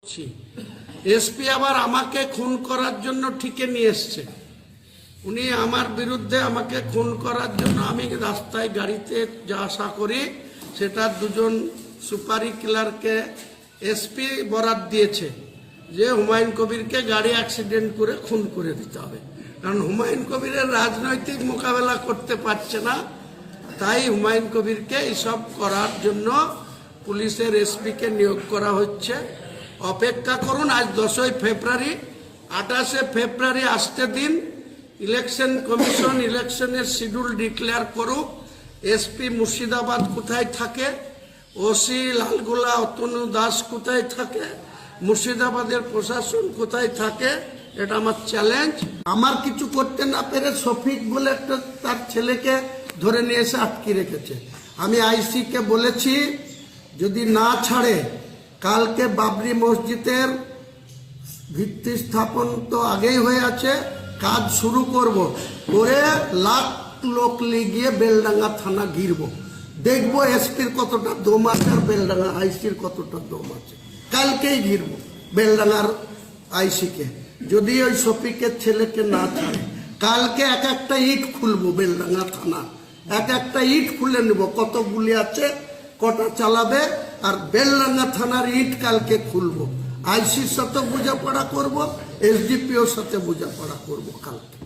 করছি। এসপি আবার আমাকে খুন করার জন্য ঠিকে নিয়ে এসছে। উনি আমার বিরুদ্ধে আমাকে খুন করার জন্য আমি রাস্তায় গাড়িতে যা আশা করি সেটা দুজন সুপারি কিলারকে এসপি বরাত দিয়েছে যে হুমায়ুন কবিরকে গাড়ি অ্যাক্সিডেন্ট করে খুন করে দিতে হবে, কারণ হুমায়ুন কবিরের রাজনৈতিক মোকাবেলা করতে পারছে না। তাই হুমায়ুন কবিরকে এইসব করার জন্য পুলিশের এসপিকে নিয়োগ করা হচ্ছে। অপেক্ষা করুন, আজ 10ই ফেব্রুয়ারি, 28শে ফেব্রুয়ারি আসতে দিন। ইলেকশন কমিশন ইলেকশনের শিডিউল ডিক্লেয়ার করুক। এসপি মুর্শিদাবাদ কোথায় থাকে, ওসি লালগোলা অতনু দাস কোথায় থাকে, মুর্শিদাবাদের প্রশাসন কোথায় থাকে, এটা আমার চ্যালেঞ্জ। আমার কিছু করতে না পেরে শফিক বলে একটা তার ছেলেকে ধরে নিয়ে এসে আটকে রেখেছে। আমি আইসিকে বলেছি যদি না ছাড়ে, কালকে বাবরি মসজিদের ভিত্তি স্থাপন তো আগেই হয়ে আছে, কাজ শুরু করব, করে লাখ লোক গিয়ে বেলডাঙ্গা থানা ঘিরবো, দেখবো এসপির কতটা দম আছে আর বেলডাঙ্গা আইসির কতটা দম আছে। কালকেই ঘিরবো বেলডাঙ্গার আইসিকে, যদি ওই শফিকের ছেলেকে না ছাড়ে। কালকে এক একটা ইট খুলবো বেলডাঙ্গা থানা, এক একটা ইট খুলে নেব, কত গুলি আছে, কটা চালাবে, আর বেলডাঙ্গা থানার ইট কালকে খুলবো। আইসির সাথে বোঝাপড়া করব, এসডিপিওর সাথে বোঝাপড়া করব কালকে।